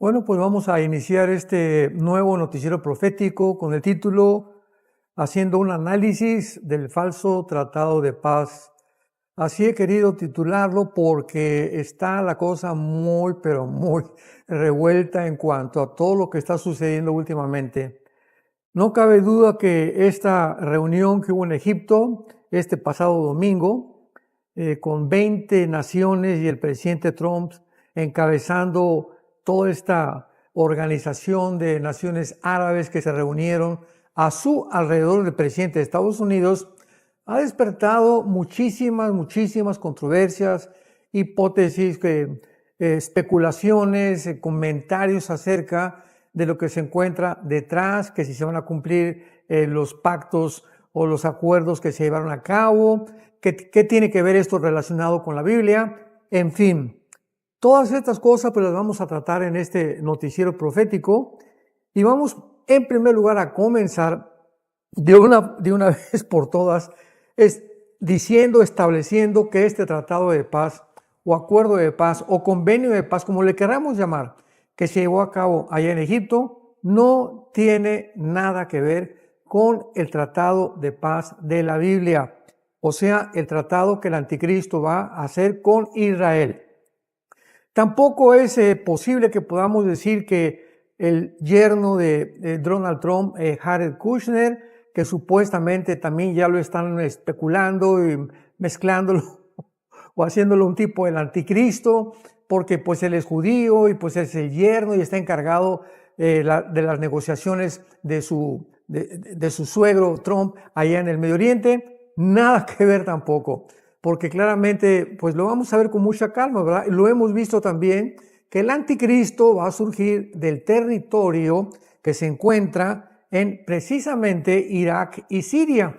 Bueno, pues vamos a iniciar este nuevo noticiero profético con el título Haciendo un análisis del falso tratado de paz. Así he querido titularlo porque está la cosa muy, pero muy revuelta en cuanto a todo lo que está sucediendo últimamente. No cabe duda que esta reunión que hubo en Egipto este pasado domingo, con 20 naciones y el presidente Trump encabezando toda esta organización de naciones árabes que se reunieron a su alrededor del presidente de Estados Unidos, ha despertado muchísimas controversias, hipótesis, especulaciones, comentarios acerca de lo que se encuentra detrás, que si se van a cumplir los pactos o los acuerdos que se llevaron a cabo, qué tiene que ver esto relacionado con la Biblia, en fin. Todas estas cosas pues las vamos a tratar en este noticiero profético y vamos en primer lugar a comenzar de una vez por todas estableciendo que este tratado de paz o acuerdo de paz o convenio de paz, como le queramos llamar, que se llevó a cabo allá en Egipto, no tiene nada que ver con el tratado de paz de la Biblia, o sea, el tratado que el anticristo va a hacer con Israel. Tampoco es posible que podamos decir que el yerno de Donald Trump, Jared Kushner, que supuestamente también ya lo están especulando y mezclándolo o haciéndolo un tipo del anticristo, porque pues él es judío y pues es el yerno y está encargado de las negociaciones de su suegro Trump allá en el Medio Oriente. Nada que ver tampoco, porque claramente pues lo vamos a ver con mucha calma, ¿verdad? Lo hemos visto también que el anticristo va a surgir del territorio que se encuentra en precisamente Irak y Siria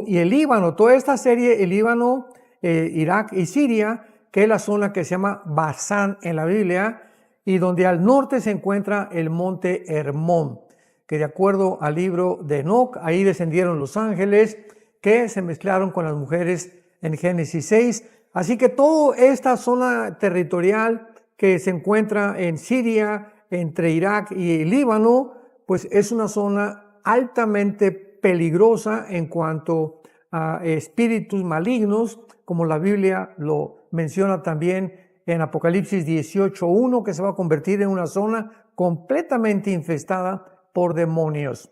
y el Líbano, toda esta serie, el Líbano, Irak y Siria, que es la zona que se llama Basán en la Biblia, y donde al norte se encuentra el monte Hermón, que de acuerdo al libro de Enoc, ahí descendieron los ángeles que se mezclaron con las mujeres en Génesis 6. Así que toda esta zona territorial que se encuentra en Siria, entre Irak y el Líbano, pues es una zona altamente peligrosa en cuanto a espíritus malignos, como la Biblia lo menciona también en Apocalipsis 18:1, que se va a convertir en una zona completamente infestada por demonios.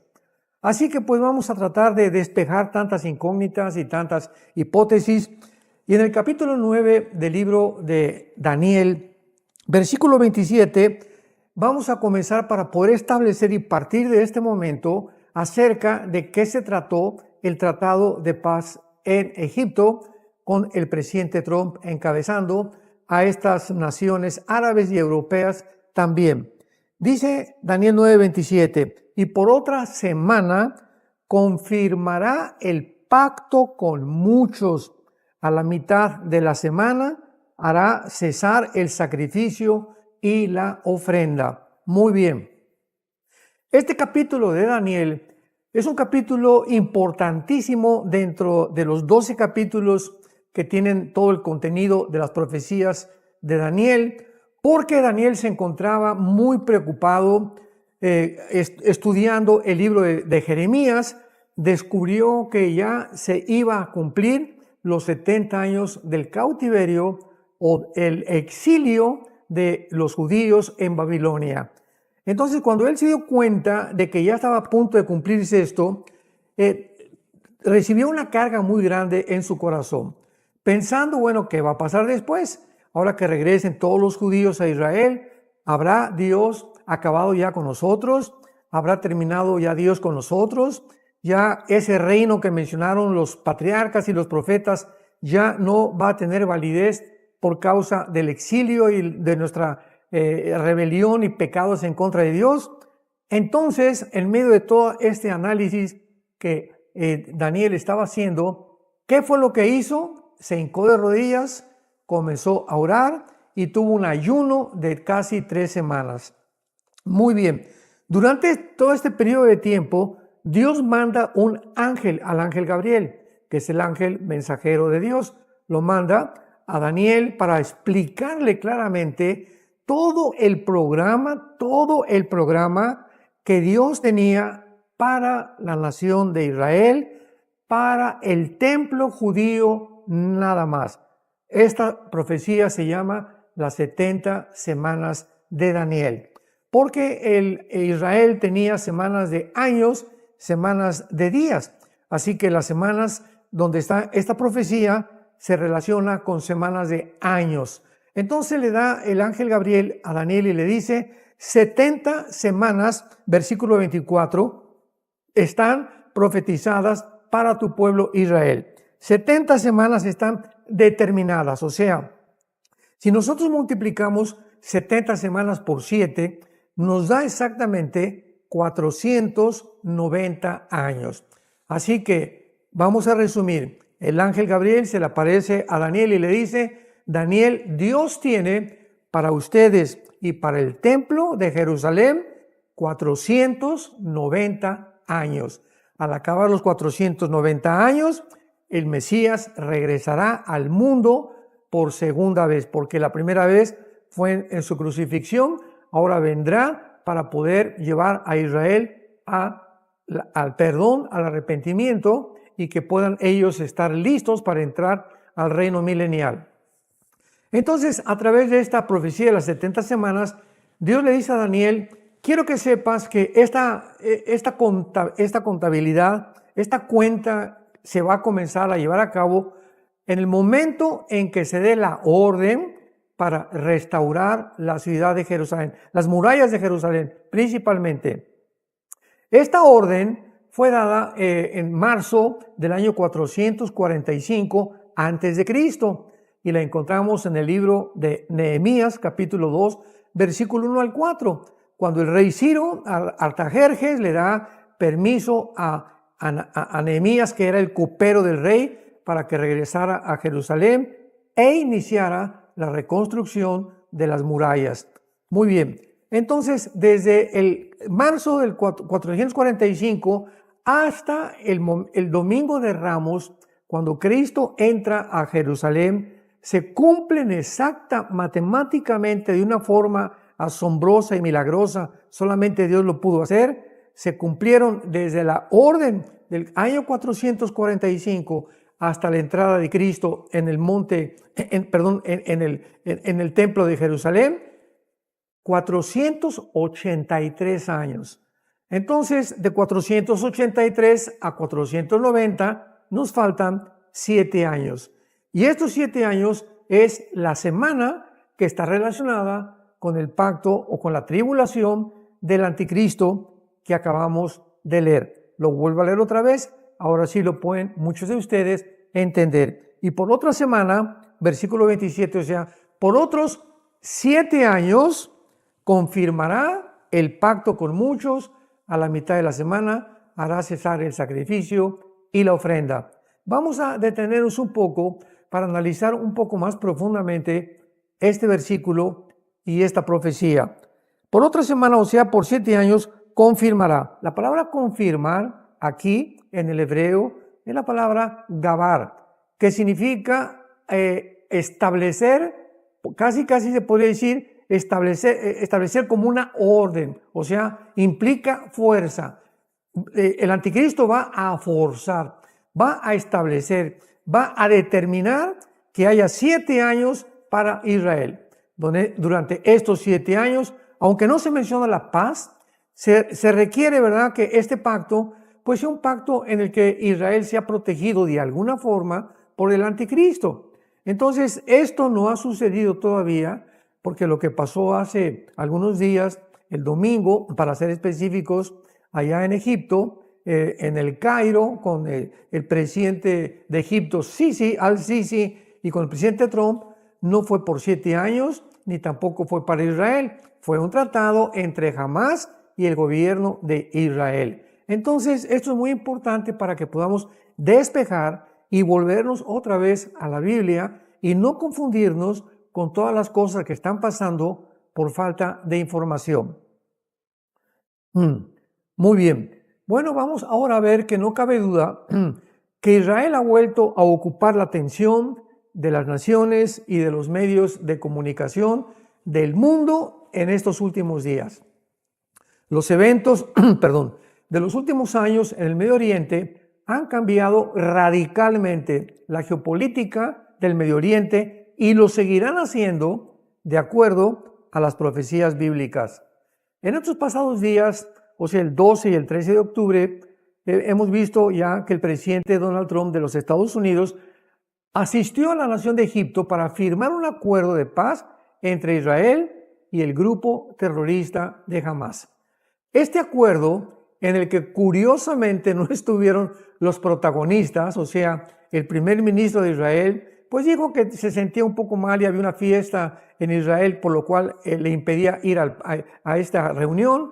Así que pues vamos a tratar de despejar tantas incógnitas y tantas hipótesis. Y en el capítulo 9 del libro de Daniel, versículo 27, vamos a comenzar para poder establecer y partir de este momento acerca de qué se trató el tratado de paz en Egipto, con el presidente Trump encabezando a estas naciones árabes y europeas también. Dice Daniel 9:27, y por otra semana confirmará el pacto con muchos. A la mitad de la semana hará cesar el sacrificio y la ofrenda. Muy bien. Este capítulo de Daniel es un capítulo importantísimo dentro de los 12 capítulos que tienen todo el contenido de las profecías de Daniel, porque Daniel se encontraba muy preocupado estudiando el libro de Jeremías. Descubrió que ya se iba a cumplir los 70 años del cautiverio o el exilio de los judíos en Babilonia. Entonces, cuando él se dio cuenta de que ya estaba a punto de cumplirse esto, recibió una carga muy grande en su corazón, pensando, bueno, ¿qué va a pasar después? Ahora que regresen todos los judíos a Israel, ¿habrá Dios acabado ya con nosotros? ¿Habrá terminado ya Dios con nosotros? Ya ese reino que mencionaron los patriarcas y los profetas ya no va a tener validez por causa del exilio y de nuestra rebelión y pecados en contra de Dios. Entonces, en medio de todo este análisis que Daniel estaba haciendo, ¿qué fue lo que hizo? Se hincó de rodillas, comenzó a orar y tuvo un ayuno de casi 3 semanas. Muy bien. Durante todo este periodo de tiempo, Dios manda un ángel, al ángel Gabriel, que es el ángel mensajero de Dios. Lo manda a Daniel para explicarle claramente todo el programa que Dios tenía para la nación de Israel, para el templo judío nada más. Esta profecía se llama las 70 semanas de Daniel, porque Israel tenía semanas de años, semanas de días. Así que las semanas donde está esta profecía se relaciona con semanas de años. Entonces le da el ángel Gabriel a Daniel y le dice, 70 semanas, versículo 24, están profetizadas para tu pueblo Israel. 70 semanas están determinadas, o sea, si nosotros multiplicamos 70 semanas por 7, nos da exactamente 490 años. Así que vamos a resumir. El ángel Gabriel se le aparece a Daniel y le dice, Daniel, Dios tiene para ustedes y para el templo de Jerusalén 490 años. Al acabar los 490 años, el Mesías regresará al mundo por segunda vez, porque la primera vez fue en su crucifixión, ahora vendrá para poder llevar a Israel al perdón, al arrepentimiento y que puedan ellos estar listos para entrar al reino milenial. Entonces, a través de esta profecía de las 70 semanas, Dios le dice a Daniel, quiero que sepas que esta contabilidad, esta cuenta se va a comenzar a llevar a cabo en el momento en que se dé la orden para restaurar la ciudad de Jerusalén, las murallas de Jerusalén principalmente. Esta orden fue dada en marzo del año 445 a.C. y la encontramos en el libro de Nehemías, capítulo 2, versículo 1 al 4, cuando el rey Ciro Artajerjes le da permiso a Nehemías, que era el copero del rey, para que regresara a Jerusalén e iniciara la reconstrucción de las murallas. Muy bien, entonces desde el marzo del 445 hasta el domingo de Ramos, cuando Cristo entra a Jerusalén, se cumplen matemáticamente de una forma asombrosa y milagrosa, solamente Dios lo pudo hacer, se cumplieron desde la orden del año 445 hasta la entrada de Cristo en el en el templo de Jerusalén, 483 años. Entonces, de 483 a 490 nos faltan 7 años. Y estos 7 años es la semana que está relacionada con el pacto o con la tribulación del anticristo que acabamos de leer. Lo vuelvo a leer otra vez, ahora sí lo pueden muchos de ustedes entender. Y por otra semana, versículo 27, o sea, por otros 7 años confirmará el pacto con muchos, a la mitad de la semana hará cesar el sacrificio y la ofrenda. Vamos a detenernos un poco para analizar un poco más profundamente este versículo y esta profecía. Por otra semana, o sea, por 7 años, confirmará. La palabra confirmar aquí en el hebreo es la palabra gabar, que significa establecer, casi se podría decir establecer como una orden, o sea, implica fuerza. El anticristo va a forzar, va a establecer, va a determinar que haya 7 años para Israel, donde durante estos 7 años, aunque no se menciona la paz, se requiere, ¿verdad?, que este pacto pues sea un pacto en el que Israel sea protegido de alguna forma por el anticristo. Entonces, esto no ha sucedido todavía, porque lo que pasó hace algunos días, el domingo, para ser específicos, allá en Egipto, en el Cairo, con el presidente de Egipto, al-Sisi, y con el presidente Trump, no fue por 7 años, ni tampoco fue para Israel. Fue un tratado entre Hamás y el gobierno de Israel. Entonces, esto es muy importante para que podamos despejar y volvernos otra vez a la Biblia y no confundirnos con todas las cosas que están pasando por falta de información. Muy bien. Bueno, vamos ahora a ver que no cabe duda que Israel ha vuelto a ocupar la atención de las naciones y de los medios de comunicación del mundo en estos últimos días. Los eventos, de los últimos años en el Medio Oriente han cambiado radicalmente la geopolítica del Medio Oriente y lo seguirán haciendo de acuerdo a las profecías bíblicas. En estos pasados días, o sea, el 12 y el 13 de octubre, hemos visto ya que el presidente Donald Trump de los Estados Unidos asistió a la nación de Egipto para firmar un acuerdo de paz entre Israel y el grupo terrorista de Hamás. Este acuerdo, en el que curiosamente no estuvieron los protagonistas, o sea, el primer ministro de Israel, pues dijo que se sentía un poco mal y había una fiesta en Israel, por lo cual le impedía ir a esta reunión,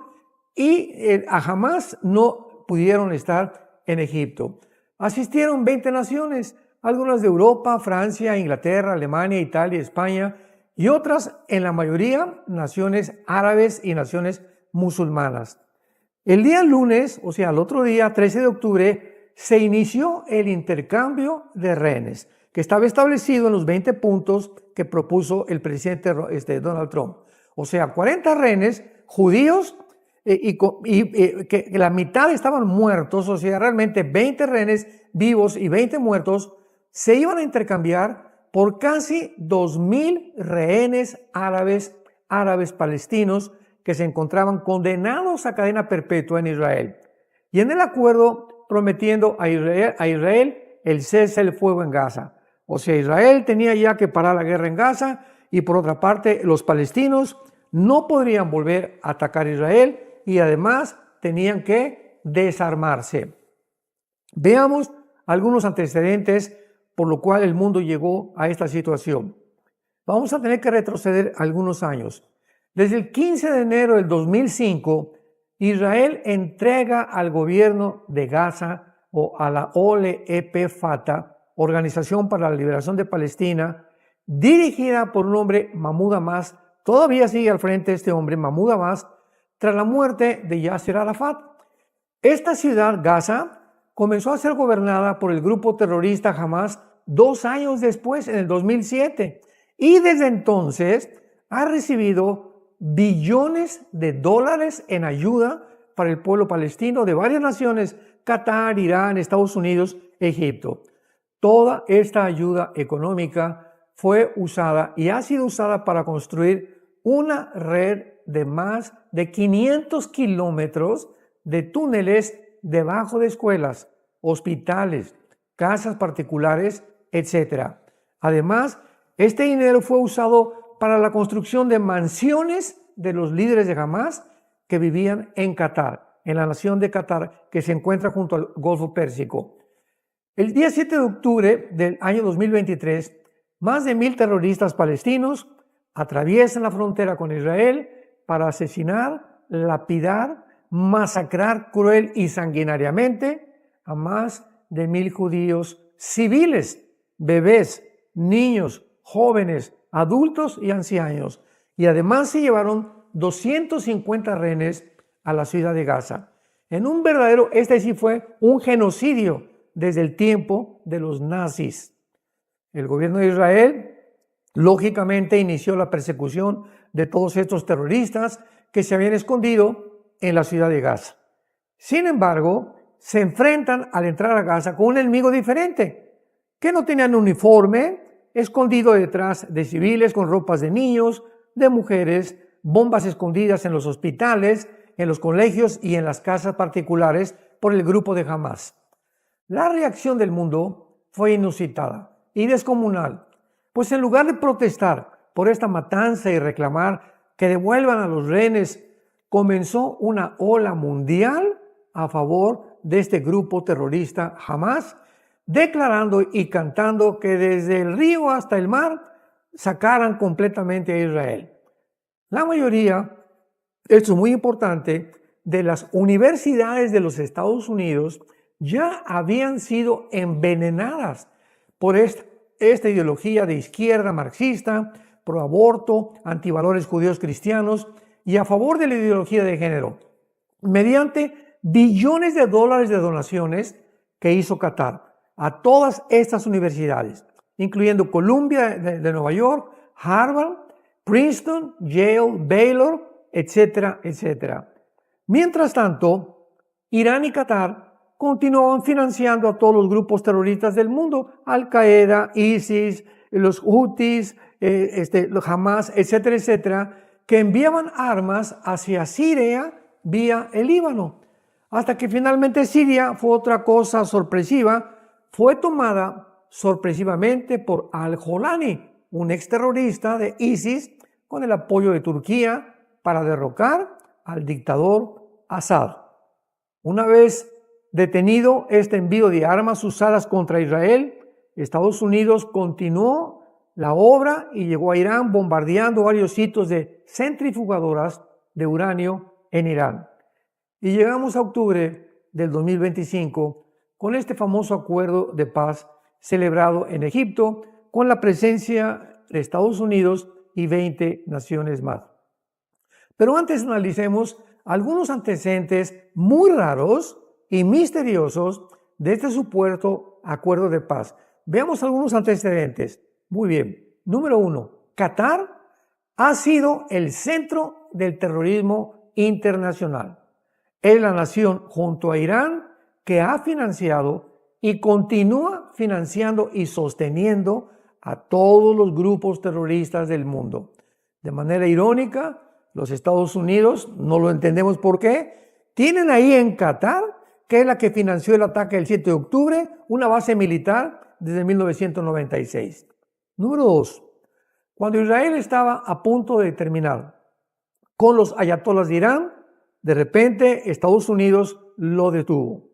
y a Hamás no pudieron estar en Egipto. Asistieron 20 naciones, algunas de Europa, Francia, Inglaterra, Alemania, Italia, España, y otras, en la mayoría, naciones árabes y naciones musulmanas. El día lunes, o sea, el otro día, 13 de octubre, se inició el intercambio de rehenes, que estaba establecido en los 20 puntos que propuso el presidente Donald Trump. O sea, 40 rehenes judíos que la mitad estaban muertos, o sea, realmente 20 rehenes vivos y 20 muertos se iban a intercambiar por casi 2,000 rehenes árabes palestinos que se encontraban condenados a cadena perpetua en Israel. Y en el acuerdo prometiendo a Israel el cese del fuego en Gaza. O sea, Israel tenía ya que parar la guerra en Gaza y por otra parte los palestinos no podrían volver a atacar a Israel y además tenían que desarmarse. Veamos algunos antecedentes por lo cual el mundo llegó a esta situación. Vamos a tener que retroceder algunos años. Desde el 15 de enero del 2005, Israel entrega al gobierno de Gaza o a la OLP-Fatah, Organización para la Liberación de Palestina, dirigida por un hombre, Mahmoud Abbas. Todavía sigue al frente este hombre, Mahmoud Abbas, tras la muerte de Yasser Arafat. Esta ciudad, Gaza, comenzó a ser gobernada por el grupo terrorista Hamás 2 años después, en el 2007, y desde entonces ha recibido billones de dólares en ayuda para el pueblo palestino de varias naciones: Qatar, Irán, Estados Unidos, Egipto. Toda esta ayuda económica fue usada y ha sido usada para construir una red de más de 500 kilómetros de túneles debajo de escuelas, hospitales, casas particulares, etc. Además, este dinero fue usado para la construcción de mansiones de los líderes de Hamás que vivían en Qatar, en la nación de Qatar, que se encuentra junto al Golfo Pérsico. El día 7 de octubre del año 2023, más de 1,000 terroristas palestinos atraviesan la frontera con Israel para asesinar, lapidar, masacrar cruel y sanguinariamente a más de 1,000 judíos civiles, bebés, niños, jóvenes, adultos y ancianos. Y además se llevaron 250 rehenes a la ciudad de Gaza. En un verdadero, este sí fue un genocidio desde el tiempo de los nazis. El gobierno de Israel, lógicamente, inició la persecución de todos estos terroristas que se habían escondido en la ciudad de Gaza. Sin embargo, se enfrentan al entrar a Gaza con un enemigo diferente, que no tenían uniforme, escondido detrás de civiles con ropas de niños, de mujeres, bombas escondidas en los hospitales, en los colegios y en las casas particulares por el grupo de Hamás. La reacción del mundo fue inusitada y descomunal, pues en lugar de protestar por esta matanza y reclamar que devuelvan a los rehenes, comenzó una ola mundial a favor de este grupo terrorista Hamás, declarando y cantando que desde el río hasta el mar sacaran completamente a Israel. La mayoría, esto es muy importante, de las universidades de los Estados Unidos ya habían sido envenenadas por esta ideología de izquierda marxista, pro aborto, antivalores judíos cristianos y a favor de la ideología de género, mediante billones de dólares de donaciones que hizo Qatar a todas estas universidades, incluyendo Columbia de Nueva York, Harvard, Princeton, Yale, Baylor, etcétera, etcétera. Mientras tanto, Irán y Qatar continuaban financiando a todos los grupos terroristas del mundo, Al-Qaeda, ISIS, los Houthis, los Hamas, etcétera, etcétera, que enviaban armas hacia Siria vía el Líbano. Hasta que finalmente Siria fue otra cosa sorpresiva, fue tomada sorpresivamente por al-Jolani, un exterrorista de ISIS, con el apoyo de Turquía para derrocar al dictador Assad. Una vez detenido este envío de armas usadas contra Israel, Estados Unidos continuó la obra y llegó a Irán bombardeando varios sitios de centrifugadoras de uranio en Irán. Y llegamos a octubre del 2025 con este famoso acuerdo de paz celebrado en Egipto con la presencia de Estados Unidos y 20 naciones más. Pero antes analicemos algunos antecedentes muy raros y misteriosos de este supuesto acuerdo de paz. Veamos algunos antecedentes. Muy bien. Número 1. Qatar ha sido el centro del terrorismo internacional. Es la nación junto a Irán que ha financiado y continúa financiando y sosteniendo a todos los grupos terroristas del mundo. De manera irónica, los Estados Unidos, no lo entendemos por qué, tienen ahí en Qatar, que es la que financió el ataque del 7 de octubre, una base militar desde 1996. Número 2. Cuando Israel estaba a punto de terminar con los ayatolás de Irán, de repente Estados Unidos lo detuvo.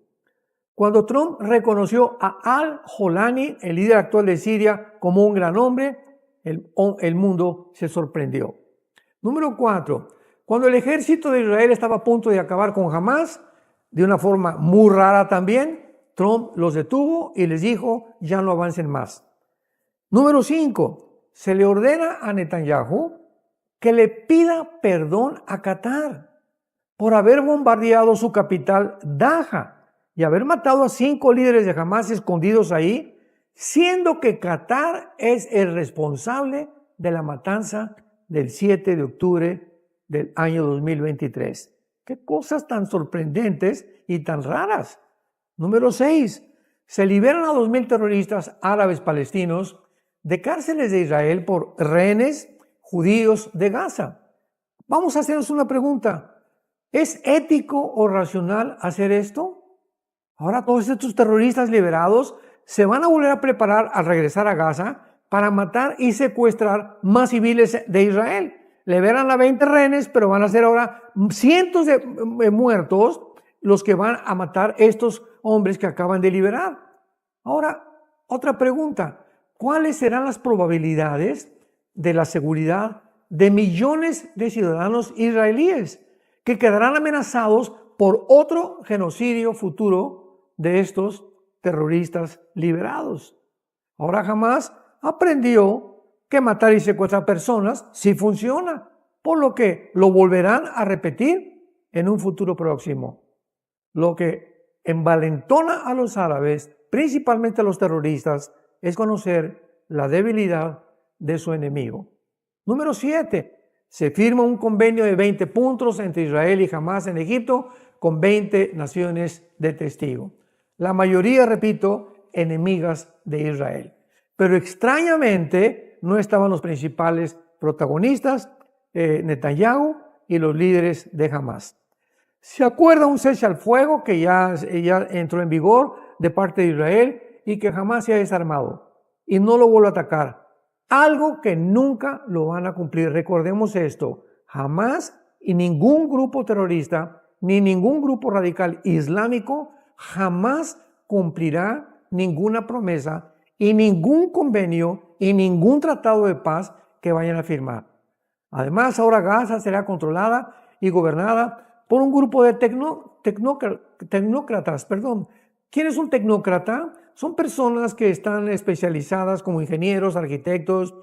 Cuando Trump reconoció a al-Jolani, el líder actual de Siria, como un gran hombre, el mundo se sorprendió. Número 4. Cuando el ejército de Israel estaba a punto de acabar con Hamas, de una forma muy rara también, Trump los detuvo y les dijo, ya no avancen más. Número 5. Se le ordena a Netanyahu que le pida perdón a Qatar por haber bombardeado su capital, Daja, y haber matado a 5 líderes de Hamas escondidos ahí, siendo que Qatar es el responsable de la matanza del 7 de octubre del año 2023. ¡Qué cosas tan sorprendentes y tan raras! Número 6. Se liberan a 2,000 terroristas árabes palestinos de cárceles de Israel por rehenes judíos de Gaza. Vamos a hacernos una pregunta. ¿Es ético o racional hacer esto? Ahora todos estos terroristas liberados se van a volver a preparar al regresar a Gaza para matar y secuestrar más civiles de Israel. Liberan a 20 rehenes, pero van a ser ahora cientos de muertos los que van a matar estos hombres que acaban de liberar. Ahora, otra pregunta. ¿Cuáles serán las probabilidades de la seguridad de millones de ciudadanos israelíes que quedarán amenazados por otro genocidio futuro de estos terroristas liberados? Ahora Hamas aprendió que matar y secuestrar personas sí funciona, por lo que lo volverán a repetir en un futuro próximo. Lo que envalentona a los árabes, principalmente a los terroristas, es conocer la debilidad de su enemigo. Número 7. Se firma un convenio de 20 puntos entre Israel y Hamas en Egipto con 20 naciones de testigo. La mayoría, repito, enemigas de Israel. Pero extrañamente no estaban los principales protagonistas, Netanyahu y los líderes de Hamas. Se acuerda un cese al fuego que ya entró en vigor de parte de Israel y que Hamas se ha desarmado y no lo vuelve a atacar. Algo que nunca lo van a cumplir. Recordemos esto, Hamas y ningún grupo terrorista ni ningún grupo radical islámico jamás cumplirá ninguna promesa y ningún convenio y ningún tratado de paz que vayan a firmar. Además, ahora Gaza será controlada y gobernada por un grupo de tecnócratas. ¿Quién es un tecnócrata? Son personas que están especializadas como ingenieros, arquitectos,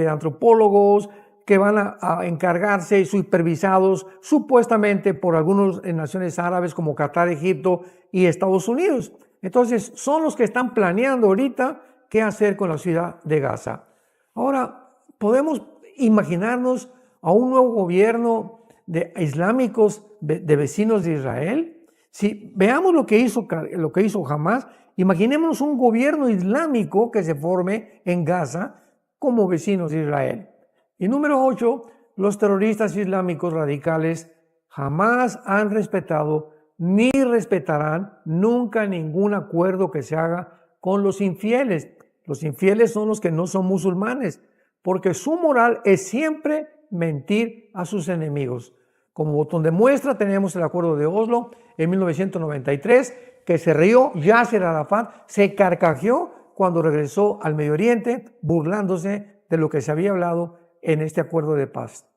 antropólogos, que van a encargarse y supervisados supuestamente por algunas naciones árabes como Qatar, Egipto y Estados Unidos. Entonces, son los que están planeando ahorita qué hacer con la ciudad de Gaza. Ahora, podemos imaginarnos a un nuevo gobierno de islámicos de vecinos de Israel? Si veamos lo que hizo Hamás, imaginémonos un gobierno islámico que se forme en Gaza como vecinos de Israel. Y número 8, los terroristas islámicos radicales jamás han respetado ni respetarán nunca ningún acuerdo que se haga con los infieles. Los infieles son los que no son musulmanes, porque su moral es siempre mentir a sus enemigos. Como botón de muestra tenemos el acuerdo de Oslo en 1993, que se rió Yasser Arafat, se carcajeó cuando regresó al Medio Oriente, burlándose de lo que se había hablado en este acuerdo de paz.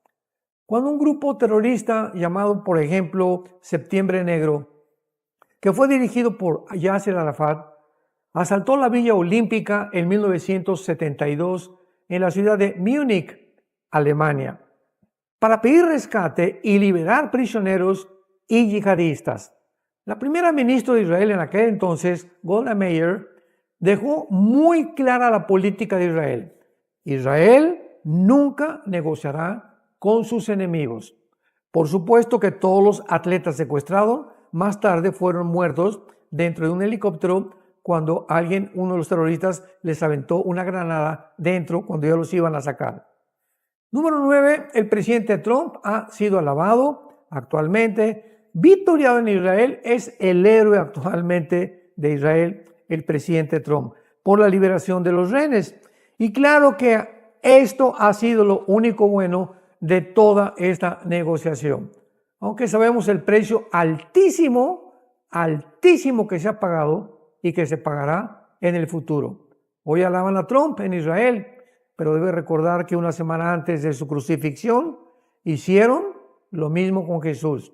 Cuando un grupo terrorista llamado, por ejemplo, Septiembre Negro, que fue dirigido por Yasser Arafat, asaltó la Villa Olímpica en 1972 en la ciudad de Múnich, Alemania, para pedir rescate y liberar prisioneros y yihadistas. La primera ministra de Israel en aquel entonces, Golda Meir, dejó muy clara la política de Israel. Israel nunca negociará con sus enemigos. Por supuesto que todos los atletas secuestrados más tarde fueron muertos dentro de un helicóptero cuando uno de los terroristas, les aventó una granada dentro cuando ya los iban a sacar. Número 9, el presidente Trump ha sido alabado actualmente, victoriado en Israel, es el héroe actualmente de Israel, el presidente Trump, por la liberación de los rehenes. Y claro que esto ha sido lo único bueno de toda esta negociación. Aunque sabemos el precio altísimo que se ha pagado y que se pagará en el futuro. Hoy alaban a Trump en Israel, pero debe recordar que una semana antes de su crucifixión hicieron lo mismo con Jesús.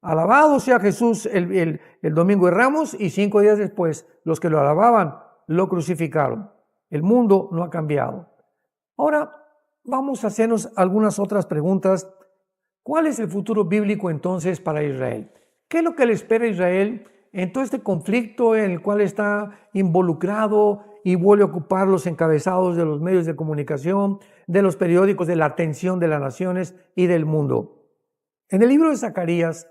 Alabado sea Jesús el domingo de Ramos, y 5 días después los que lo alababan lo crucificaron. El mundo no ha cambiado. Ahora vamos a hacernos algunas otras preguntas. ¿Cuál es el futuro bíblico entonces para Israel? ¿Qué es lo que le espera a Israel en todo este conflicto en el cual está involucrado y vuelve a ocupar los encabezados de los medios de comunicación, de los periódicos, de la atención de las naciones y del mundo? En el libro de Zacarías,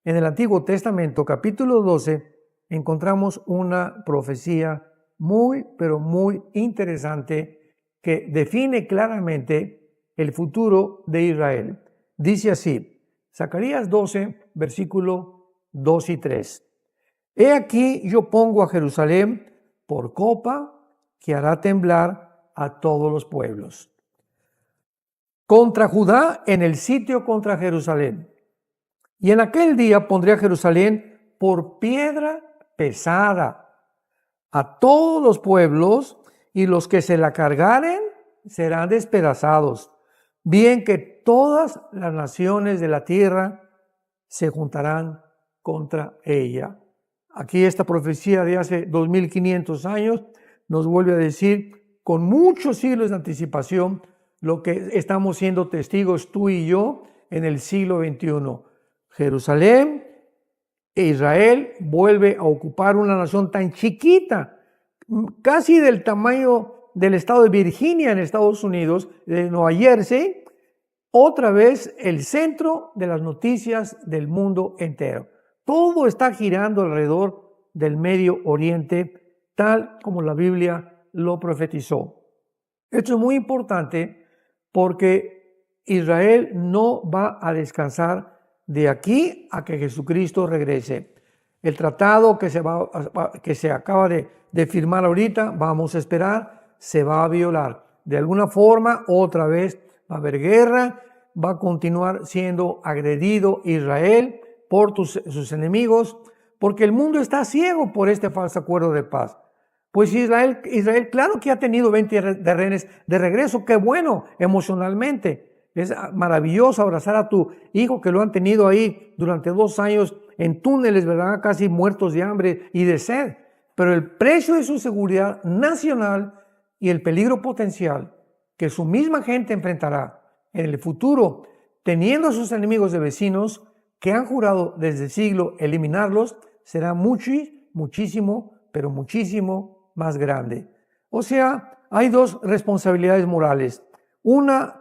en el Antiguo Testamento, capítulo 12, encontramos una profecía muy, pero muy interesante que define claramente el futuro de Israel. Dice así, Zacarías 12, versículo 2 y 3. He aquí yo pongo a Jerusalén por copa que hará temblar a todos los pueblos. Contra Judá en el sitio contra Jerusalén. Y en aquel día pondré a Jerusalén por piedra pesada a todos los pueblos, y los que se la cargaren serán despedazados. Bien que todas las naciones de la tierra se juntarán contra ella. Aquí esta profecía de hace 2500 años nos vuelve a decir con muchos siglos de anticipación lo que estamos siendo testigos tú y yo en el siglo XXI. Jerusalén e Israel vuelve a ocupar una nación tan chiquita, casi del tamaño del estado de Virginia en Estados Unidos, de Nueva Jersey, otra vez el centro de las noticias del mundo entero. Todo está girando alrededor del Medio Oriente, tal como la Biblia lo profetizó. Esto es muy importante porque Israel no va a descansar de aquí a que Jesucristo regrese. El tratado que se acaba de firmar ahorita, vamos a esperar, se va a violar. De alguna forma, otra vez va a haber guerra, va a continuar siendo agredido Israel por sus enemigos, porque el mundo está ciego por este falso acuerdo de paz. Pues Israel claro que ha tenido 20 rehenes de regreso, qué bueno emocionalmente. Es maravilloso abrazar a tu hijo que lo han tenido ahí durante 2 años en túneles, ¿verdad? Casi muertos de hambre y de sed. Pero el precio de su seguridad nacional y el peligro potencial que su misma gente enfrentará en el futuro, teniendo a sus enemigos de vecinos que han jurado desde el siglo eliminarlos, será muchísimo, pero muchísimo más grande. O sea, hay 2 responsabilidades morales.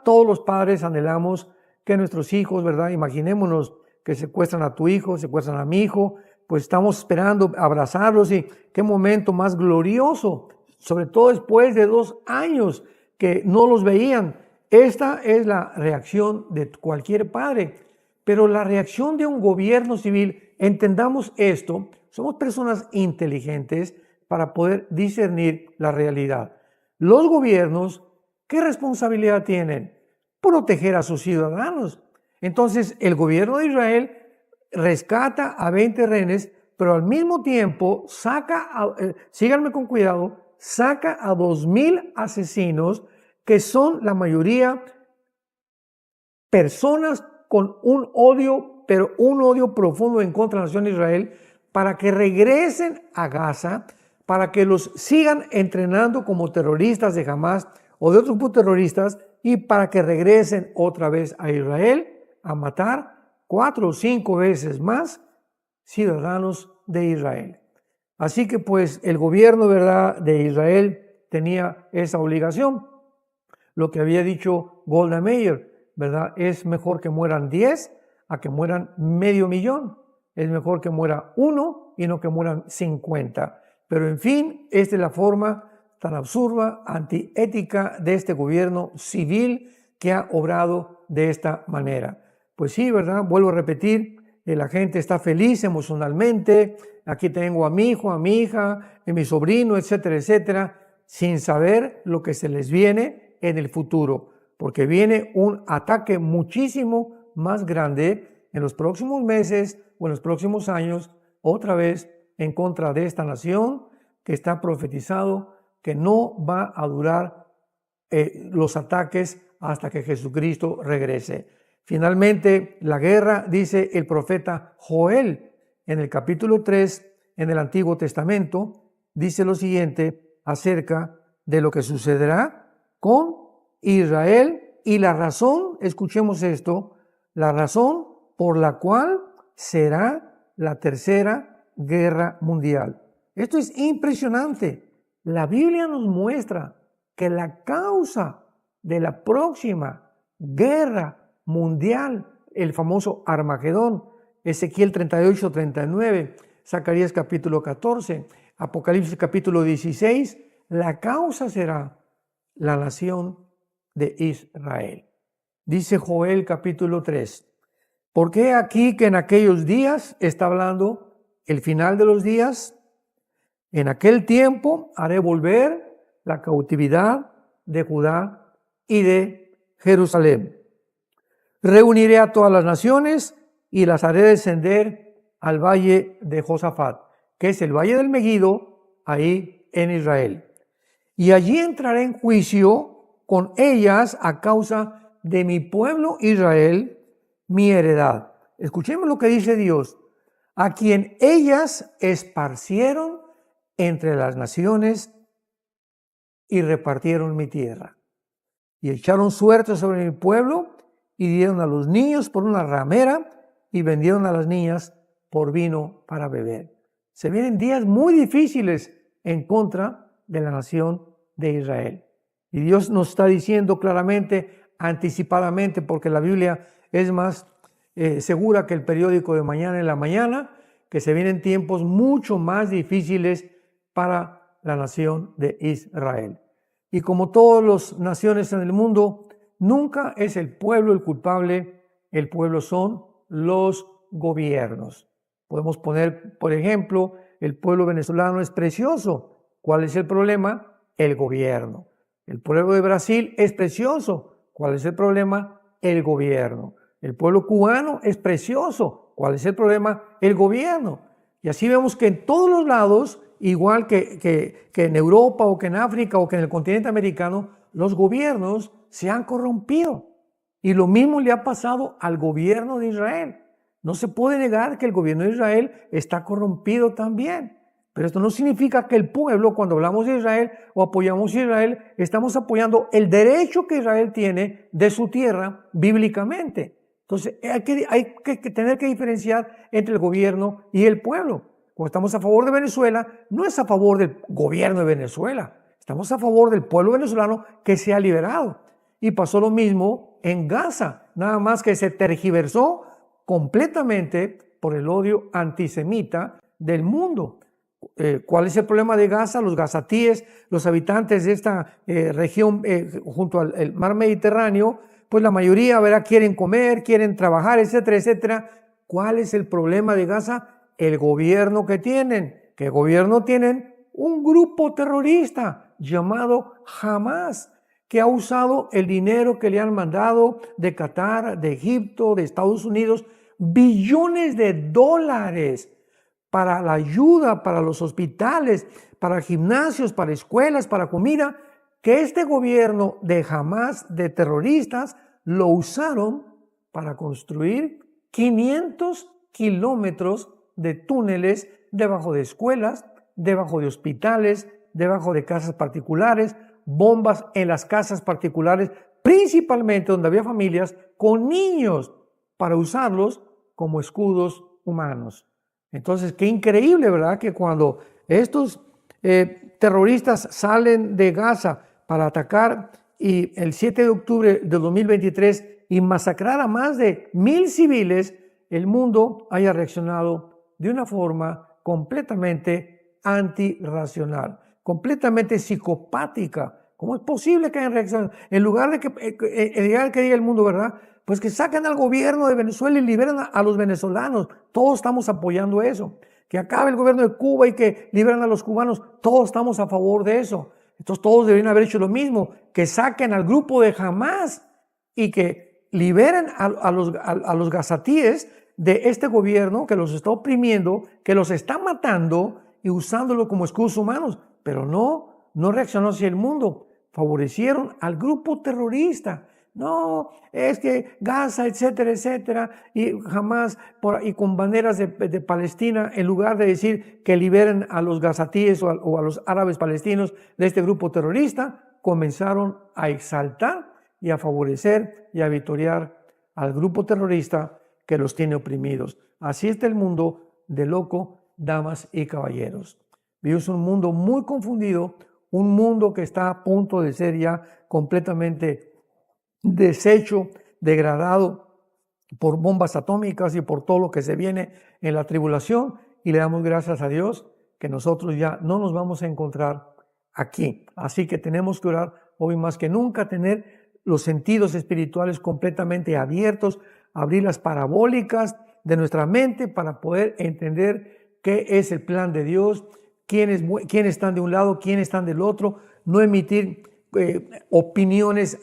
Todos los padres anhelamos que nuestros hijos, ¿verdad? Imaginémonos que secuestran a tu hijo, secuestran a mi hijo, pues estamos esperando abrazarlos y qué momento más glorioso, sobre todo después de 2 años que no los veían. Esta es la reacción de cualquier padre, pero la reacción de un gobierno civil, entendamos esto, somos personas inteligentes para poder discernir la realidad. Los gobiernos, ¿qué responsabilidad tienen? Proteger a sus ciudadanos. Entonces, el gobierno de Israel rescata a 20 rehenes, pero al mismo tiempo síganme con cuidado, saca a 2,000 asesinos que son la mayoría personas con un odio, pero un odio profundo en contra de la nación de Israel, para que regresen a Gaza, para que los sigan entrenando como terroristas de Hamas o de otros grupos terroristas y para que regresen otra vez a Israel a matar 4 o 5 veces más ciudadanos de Israel. Así que pues el gobierno, ¿verdad?, de Israel tenía esa obligación. Lo que había dicho Golda Meir, ¿verdad? Es mejor que mueran 10 a que mueran 500,000. Es mejor que muera 1 y no que mueran 50. Pero en fin, esta es la forma tan absurda, antiética de este gobierno civil que ha obrado de esta manera. Pues sí, ¿verdad? Vuelvo a repetir, la gente está feliz emocionalmente. Aquí tengo a mi hijo, a mi hija, a mi sobrino, etcétera, etcétera, sin saber lo que se les viene en el futuro, porque viene un ataque muchísimo más grande en los próximos meses o en los próximos años, otra vez en contra de esta nación que está profetizado que no va a durar los ataques hasta que Jesucristo regrese. Finalmente, la guerra, dice el profeta Joel en el capítulo 3 en el Antiguo Testamento, dice lo siguiente acerca de lo que sucederá con Israel y la razón, escuchemos esto, la razón por la cual será la tercera guerra mundial. Esto es impresionante. La Biblia nos muestra que la causa de la próxima guerra mundial, el famoso Armagedón, Ezequiel 38, 39, Zacarías capítulo 14, Apocalipsis capítulo 16, la causa será la nación de Israel. Dice Joel capítulo 3, porque aquí que en aquellos días, está hablando el final de los días, en aquel tiempo haré volver la cautividad de Judá y de Jerusalén. Reuniré a todas las naciones y las haré descender al valle de Josafat, que es el valle del Megido, ahí en Israel. Y allí entraré en juicio con ellas a causa de mi pueblo Israel, mi heredad. Escuchemos lo que dice Dios, a quien ellas esparcieron entre las naciones y repartieron mi tierra. Y echaron suerte sobre mi pueblo y dieron a los niños por una ramera y vendieron a las niñas por vino para beber. Se vienen días muy difíciles en contra de la nación de Israel. Y Dios nos está diciendo claramente, anticipadamente, porque la Biblia es más segura que el periódico de mañana en la mañana, que se vienen tiempos mucho más difíciles para la nación de Israel. Y como todas las naciones en el mundo, nunca es el pueblo el culpable, el pueblo son los gobiernos. Podemos poner, por ejemplo, el pueblo venezolano es precioso. ¿Cuál es el problema? El gobierno. El pueblo de Brasil es precioso. ¿Cuál es el problema? El gobierno. El pueblo cubano es precioso. ¿Cuál es el problema? El gobierno. Y así vemos que en todos los lados, igual que en Europa o que en África o que en el continente americano, los gobiernos se han corrompido. Y lo mismo le ha pasado al gobierno de Israel. No se puede negar que el gobierno de Israel está corrompido también. Pero esto no significa que el pueblo, cuando hablamos de Israel o apoyamos a Israel, estamos apoyando el derecho que Israel tiene de su tierra bíblicamente. Entonces hay que tener que diferenciar entre el gobierno y el pueblo. Cuando estamos a favor de Venezuela, no es a favor del gobierno de Venezuela. Estamos a favor del pueblo venezolano que sea liberado. Y pasó lo mismo en Gaza, nada más que se tergiversó completamente por el odio antisemita del mundo. ¿Cuál es el problema de Gaza? Los gazatíes, los habitantes de esta región junto al mar Mediterráneo, pues la mayoría, ¿verdad?, quieren comer, quieren trabajar, etcétera, etcétera. ¿Cuál es el problema de Gaza? El gobierno que tienen. ¿Qué gobierno tienen? Un grupo terrorista llamado Hamas, que ha usado el dinero que le han mandado de Qatar, de Egipto, de Estados Unidos, billones de dólares para la ayuda, para los hospitales, para gimnasios, para escuelas, para comida, que este gobierno de Hamas, de terroristas, lo usaron para construir 500 kilómetros de túneles debajo de escuelas, debajo de hospitales, debajo de casas particulares, bombas en las casas particulares, principalmente donde había familias con niños, para usarlos como escudos humanos. Entonces, qué increíble, ¿verdad?, que cuando estos terroristas salen de Gaza para atacar y el 7 de octubre de 2023 y masacrar a más de 1,000 civiles, el mundo haya reaccionado de una forma completamente antirracional, completamente psicopática. ¿Cómo es posible que hayan reaccionado? En lugar de que diga el mundo, ¿verdad?, pues que saquen al gobierno de Venezuela y liberen a los venezolanos. Todos estamos apoyando eso. Que acabe el gobierno de Cuba y que liberen a los cubanos. Todos estamos a favor de eso. Entonces todos deberían haber hecho lo mismo. Que saquen al grupo de Hamas y que liberen a los gazatíes de este gobierno que los está oprimiendo, que los está matando y usándolo como escudos humanos. Pero no reaccionó hacia el mundo. Favorecieron al grupo terrorista. No, es que Gaza, etcétera, etcétera, y Hamas, y con banderas de Palestina, en lugar de decir que liberen a los gazatíes o a los árabes palestinos de este grupo terrorista, comenzaron a exaltar y a favorecer y a victoriar al grupo terrorista que los tiene oprimidos. Así está el mundo de loco, damas y caballeros. Vivimos un mundo muy confundido, un mundo que está a punto de ser ya completamente deshecho, degradado por bombas atómicas y por todo lo que se viene en la tribulación, y le damos gracias a Dios que nosotros ya no nos vamos a encontrar aquí. Así que tenemos que orar hoy más que nunca, tener los sentidos espirituales completamente abiertos, abrir las parabólicas de nuestra mente para poder entender qué es el plan de Dios, quiénes están de un lado, quiénes están del otro, no emitir opiniones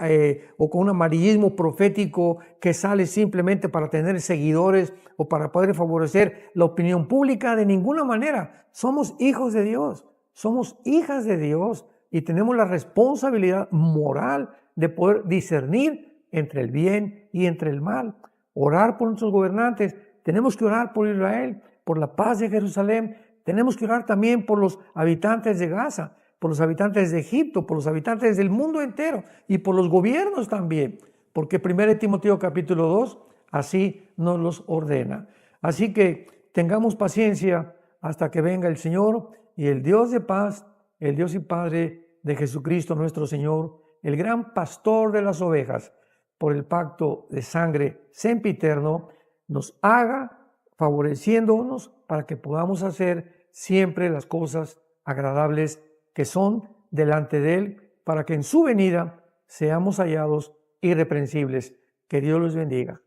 o con un amarillismo profético que sale simplemente para tener seguidores o para poder favorecer la opinión pública. De ninguna manera. Somos hijos de Dios, somos hijas de Dios y tenemos la responsabilidad moral de poder discernir entre el bien y entre el mal. Orar por nuestros gobernantes. Tenemos que orar por Israel, por la paz de Jerusalén. Tenemos que orar también por los habitantes de Gaza, por los habitantes de Egipto, por los habitantes del mundo entero y por los gobiernos también, porque 1 Timoteo capítulo 2 así nos los ordena. Así que tengamos paciencia hasta que venga el Señor y el Dios de paz, el Dios y Padre de Jesucristo nuestro Señor, el gran pastor de las ovejas, por el pacto de sangre sempiterno, nos haga favoreciéndonos para que podamos hacer siempre las cosas agradables que son delante de Él, para que en su venida seamos hallados irreprensibles. Que Dios los bendiga.